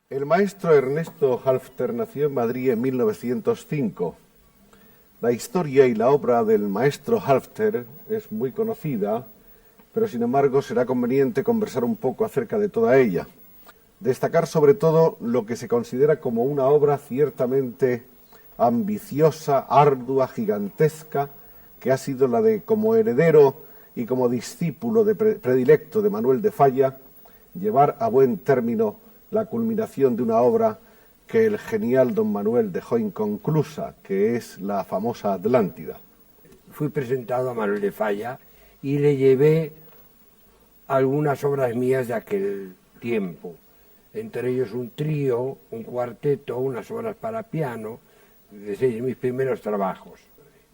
El maestro Ernesto Halffter nació en Madrid en 1905. La historia y la obra del maestro Halffter es muy conocida, pero sin embargo será conveniente conversar un poco acerca de toda ella. Destacar sobre todo lo que se considera como una obra ciertamente ambiciosa, ardua, gigantesca, que ha sido la de, como heredero y como discípulo predilecto de Manuel de Falla, llevar a buen término la culminación de una obra que el genial don Manuel dejó inconclusa, que es la famosa Atlántida. Fui presentado a Manuel de Falla y le llevé algunas obras mías de aquel tiempo, entre ellos un trío, un cuarteto, unas obras para piano, de mis primeros trabajos.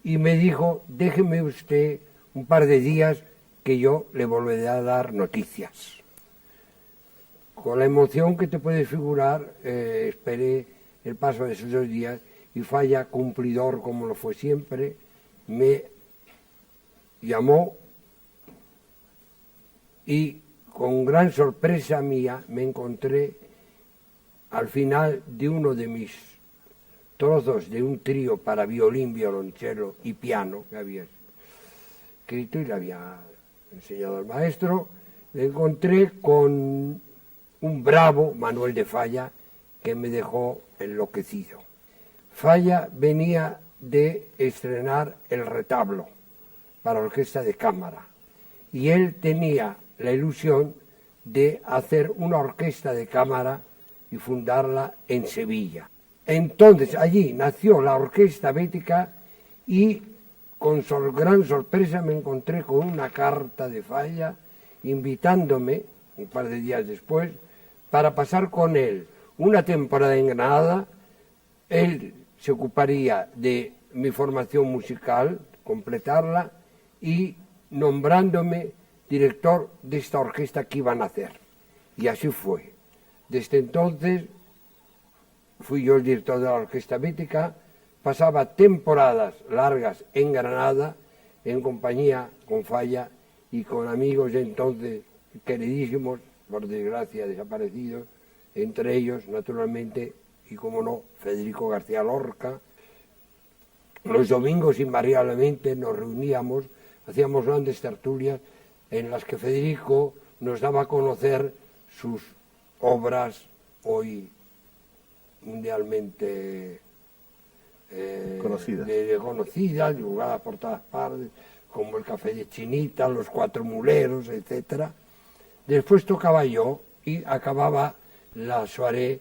Y me dijo, déjeme usted un par de días que yo le volveré a dar noticias. Con la emoción que te puedes figurar, esperé el paso de esos 2 días y Falla, cumplidor como lo fue siempre, me llamó y con gran sorpresa mía me encontré al final de uno de mis trozos de un trío para violín, violonchelo y piano que había escrito y le había enseñado al maestro. Me encontré con un bravo Manuel de Falla que me dejó enloquecido. Falla venía de estrenar El retablo para orquesta de cámara y él tenía la ilusión de hacer una orquesta de cámara y fundarla en Sevilla. Entonces allí nació la Orquesta Bética y con gran sorpresa me encontré con una carta de Falla invitándome, un par de días después, para pasar con él una temporada en Granada. Él se ocuparía de mi formación musical, completarla, y nombrándome director de esta orquesta que iban a hacer. Y así fue. Desde entonces fui yo el director de la Orquesta Bética, pasaba temporadas largas en Granada, en compañía con Falla y con amigos de entonces queridísimos, por desgracia desaparecidos, entre ellos, naturalmente, y como no, Federico García Lorca. Los domingos invariablemente nos reuníamos, hacíamos grandes tertulias en las que Federico nos daba a conocer sus obras hoy mundialmente conocidas, divulgadas por todas partes, como El café de Chinita, Los cuatro muleros, etc. Después tocaba yo y acababa la soirée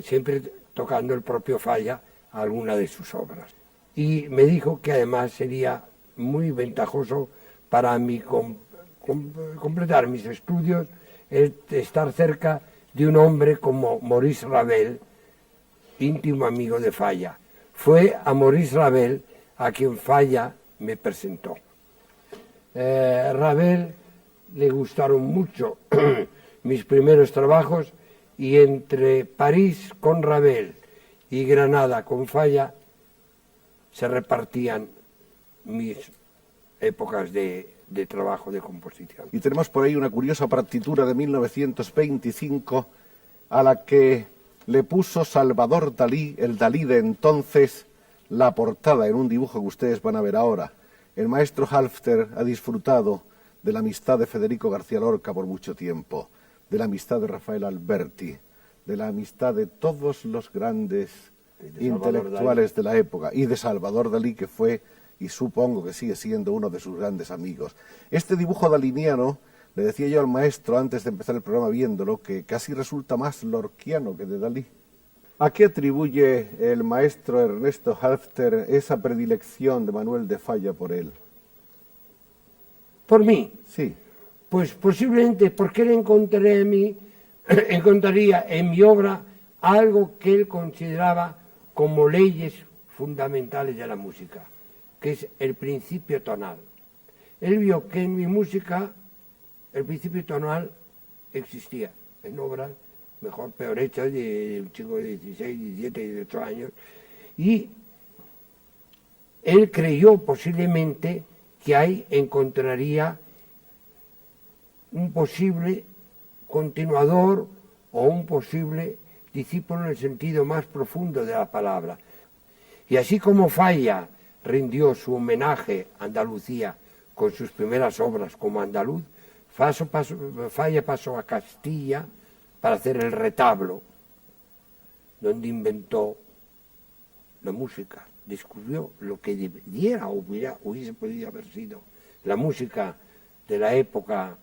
siempre tocando el propio Falla alguna de sus obras. Y me dijo que además sería muy ventajoso para mí completar mis estudios el estar cerca de un hombre como Maurice Ravel, íntimo amigo de Falla. Fue a Maurice Ravel a quien Falla me presentó. Ravel le gustaron mucho mis primeros trabajos y entre París con Ravel y Granada con Falla se repartían mis épocas de trabajo de composición. Y tenemos por ahí una curiosa partitura de 1925 a la que le puso Salvador Dalí, el Dalí de entonces, la portada en un dibujo que ustedes van a ver ahora. El maestro Halffter ha disfrutado de la amistad de Federico García Lorca por mucho tiempo, de la amistad de Rafael Alberti, de la amistad de todos los grandes intelectuales de la época, y de Salvador Dalí, que fue, y supongo que sigue siendo, uno de sus grandes amigos. Este dibujo daliniano, le decía yo al maestro antes de empezar el programa viéndolo, que casi resulta más lorquiano que de Dalí. ¿A qué atribuye el maestro Ernesto Halffter esa predilección de Manuel de Falla por él? ¿Por mí? Sí. Pues posiblemente porque él encontraría en mi obra algo que él consideraba como leyes fundamentales de la música, que es el principio tonal. Él vio que en mi música el principio tonal existía en obras mejor, peor hechas, de un chico de 16, 17, 18 años, y él creyó posiblemente que ahí encontraría un posible continuador o un posible discípulo en el sentido más profundo de la palabra. Y así como Falla rindió su homenaje a Andalucía con sus primeras obras como andaluz, Falla pasó a Castilla para hacer el retablo, donde inventó la música, descubrió lo que hubiese podido haber sido la música de la época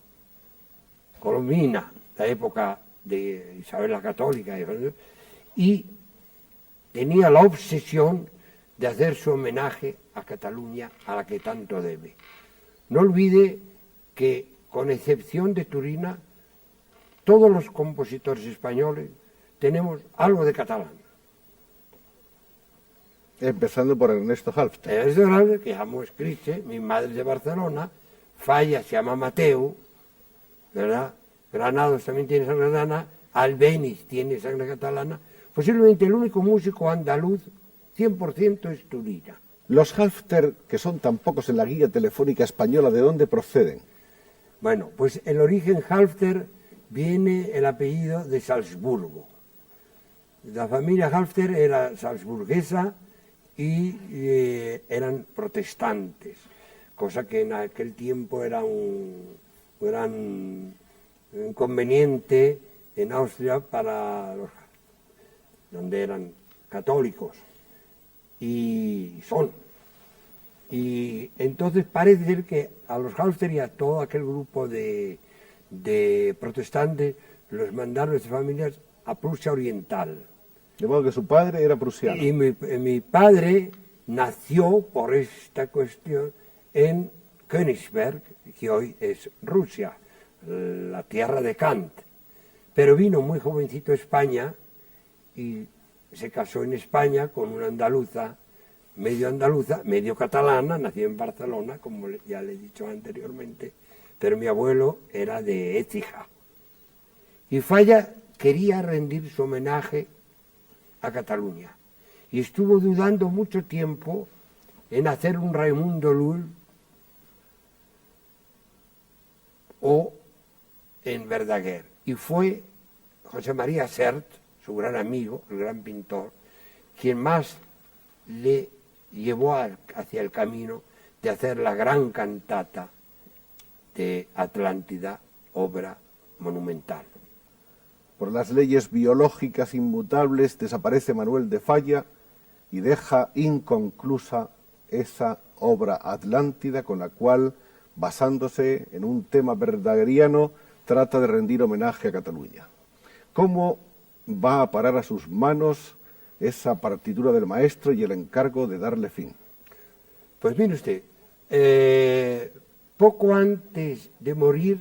colombina, la época de Isabel la Católica, y tenía la obsesión de hacer su homenaje a Cataluña, a la que tanto debe. No olvide que, con excepción de Turina, todos los compositores españoles tenemos algo de catalán. Empezando por Ernesto Halffter. Ernesto Halffter, que llamo Escriche, mi madre es de Barcelona, Falla se llama Mateo, ¿verdad? Granados también tiene sangre catalana, Albéniz tiene sangre catalana. Posiblemente el único músico andaluz 100% es Turina. Los Halffter, que son tan pocos en la guía telefónica española, ¿de dónde proceden? Bueno, pues el origen Halffter viene el apellido de Salzburgo. La familia Halffter era salzburguesa y eran protestantes, cosa que en aquel tiempo era un gran inconveniente en Austria para los donde eran católicos, y son. Y entonces parece ser que a los Halffter y a todo aquel grupo de protestantes los mandaron estas familias a Prusia Oriental. De modo que su padre era prusiano. Y mi padre nació por esta cuestión en Königsberg, que hoy es Rusia, la tierra de Kant. Pero vino muy jovencito a España y se casó en España con una andaluza, medio catalana, nació en Barcelona, como ya le he dicho anteriormente, pero mi abuelo era de Écija. Y Falla quería rendir su homenaje a Cataluña y estuvo dudando mucho tiempo en hacer un Raimundo Lull o en Verdaguer. Y fue José María Sert, su gran amigo, el gran pintor, quien más le llevó hacia el camino de hacer la gran cantata de Atlántida, obra monumental. Por las leyes biológicas inmutables desaparece Manuel de Falla y deja inconclusa esa obra Atlántida con la cual, basándose en un tema verdagueriano, trata de rendir homenaje a Cataluña. ¿Cómo va a parar a sus manos esa partitura del maestro y el encargo de darle fin? Pues mire usted, poco antes de morir,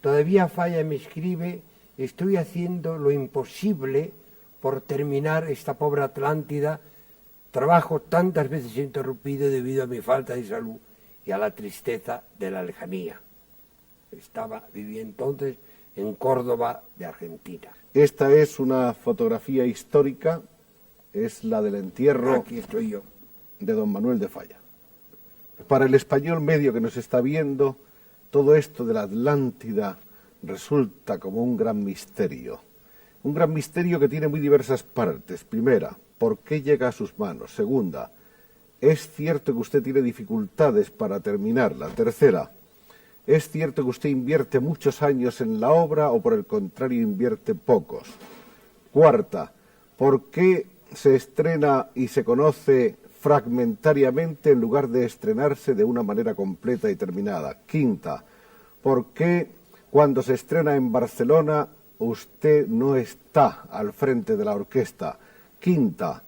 todavía Falla me escribe: estoy haciendo lo imposible por terminar esta pobre Atlántida, trabajo tantas veces interrumpido debido a mi falta de salud y a la tristeza de la lejanía. Vivía entonces en Córdoba de Argentina. Esta es una fotografía histórica, es la del entierro Aquí estoy yo. De don Manuel de Falla. Para el español medio que nos está viendo, todo esto de la Atlántida resulta como un gran misterio que tiene muy diversas partes. Primera, ¿por qué llega a sus manos? Segunda, ¿es cierto que usted tiene dificultades para terminarla? Tercera, ¿es cierto que usted invierte muchos años en la obra o por el contrario invierte pocos? Cuarta, ¿por qué se estrena y se conoce fragmentariamente en lugar de estrenarse de una manera completa y terminada? Quinta, ¿por qué cuando se estrena en Barcelona usted no está al frente de la orquesta? Quinta,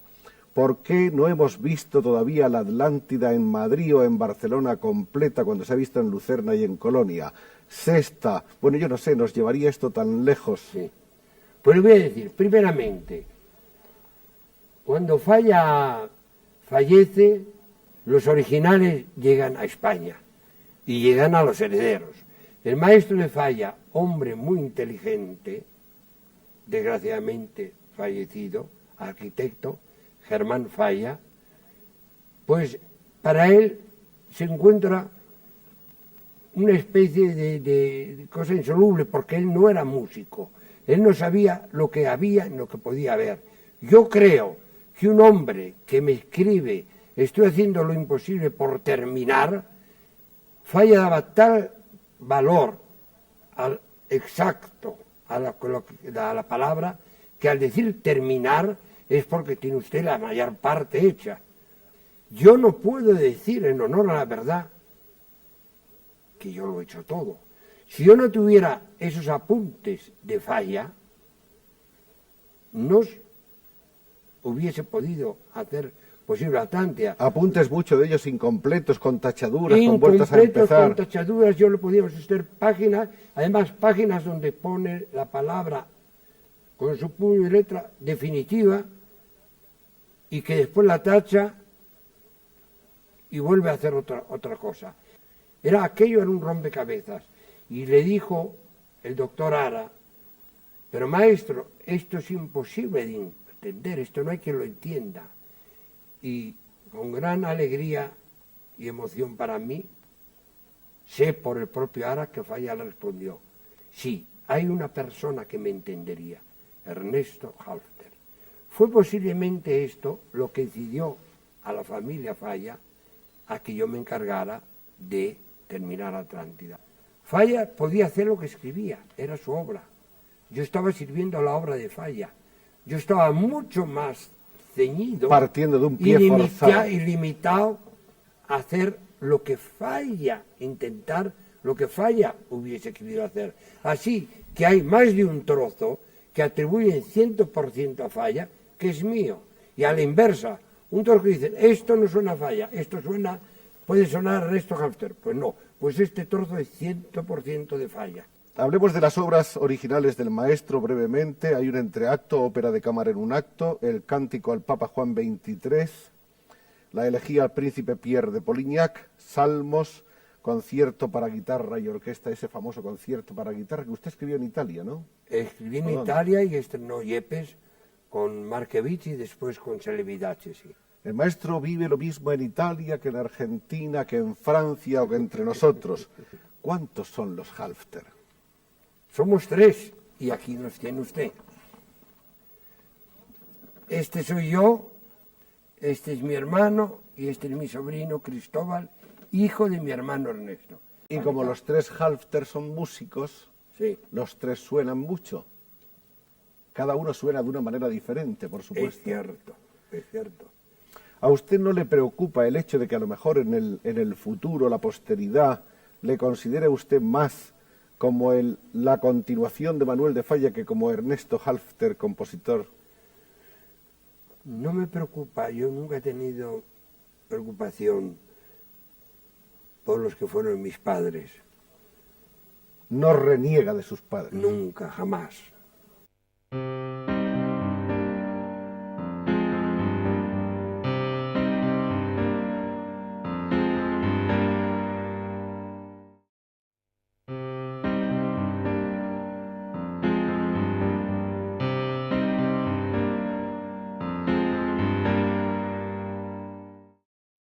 ¿por qué no hemos visto todavía la Atlántida en Madrid o en Barcelona completa cuando se ha visto en Lucerna y en Colonia? Sexta, bueno, yo no sé, ¿nos llevaría esto tan lejos? Sí. Pues le voy a decir, primeramente, cuando fallece, los originales llegan a España y llegan a los herederos. El maestro de Falla, hombre muy inteligente, desgraciadamente fallecido, arquitecto, Germán Falla, pues para él se encuentra una especie de cosa insoluble, porque él no era músico, Él no sabía lo que había y lo que podía haber. Yo creo que un hombre que me escribe, estoy haciendo lo imposible por terminar, Falla daba tal valor al exacto a la palabra, que al decir terminar es porque tiene usted la mayor parte hecha. Yo no puedo decir en honor a la verdad que yo lo he hecho todo. Si yo no tuviera esos apuntes de Falla, no hubiese podido hacer posible Atlántida. Apuntes, muchos de ellos incompletos, con tachaduras, con vueltas a empezar. Con tachaduras, yo le podíamos hacer páginas, además páginas donde pone la palabra con su puño y letra definitiva y que después la tacha y vuelve a hacer otra cosa. Aquello era un rompecabezas. Y le dijo el doctor Ara, pero maestro, esto es imposible de entender, esto no hay quien lo entienda. Y con gran alegría y emoción para mí, sé por el propio Ara que Falla le respondió, sí, hay una persona que me entendería, Ernesto Halffter. Fue posiblemente esto lo que decidió a la familia Falla a que yo me encargara de terminar Atlántida. Falla podía hacer lo que escribía, era su obra. Yo estaba sirviendo a la obra de Falla. Yo estaba mucho más ceñido, partiendo de un pie forzado y limitado a hacer lo que Falla, intentar lo que Falla hubiese querido hacer. Así que hay más de un trozo que atribuyen 100% a Falla, que es mío. Y a la inversa, un trozo que dice, esto no suena a Falla, esto puede sonar a Ernesto Halffter. Pues no, pues este trozo es 100% de Falla. Hablemos de las obras originales del maestro brevemente. Hay un entreacto, ópera de cámara en un acto, el cántico al Papa Juan XXIII, la elegía al príncipe Pierre de Polignac, salmos, concierto para guitarra y orquesta, ese famoso concierto para guitarra que usted escribió en Italia, ¿no? Escribí en Italia y estrenó Yepes con Markevich y después con Celibidache, sí. El maestro vive lo mismo en Italia que en Argentina, que en Francia o que entre nosotros. ¿Cuántos son los Halffter? Somos 3 y aquí nos tiene usted. Este soy yo, este es mi hermano y este es mi sobrino Cristóbal, hijo de mi hermano Ernesto. Y como los 3 Halffter son músicos, sí, los 3 suenan mucho. Cada uno suena de una manera diferente, por supuesto. Es cierto, es cierto. ¿A usted no le preocupa el hecho de que a lo mejor en el futuro, la posteridad, le considere usted más como la continuación de Manuel de Falla que como Ernesto Halffter, compositor? No me preocupa, yo nunca he tenido preocupación por los que fueron mis padres. No reniega de sus padres. Nunca, jamás.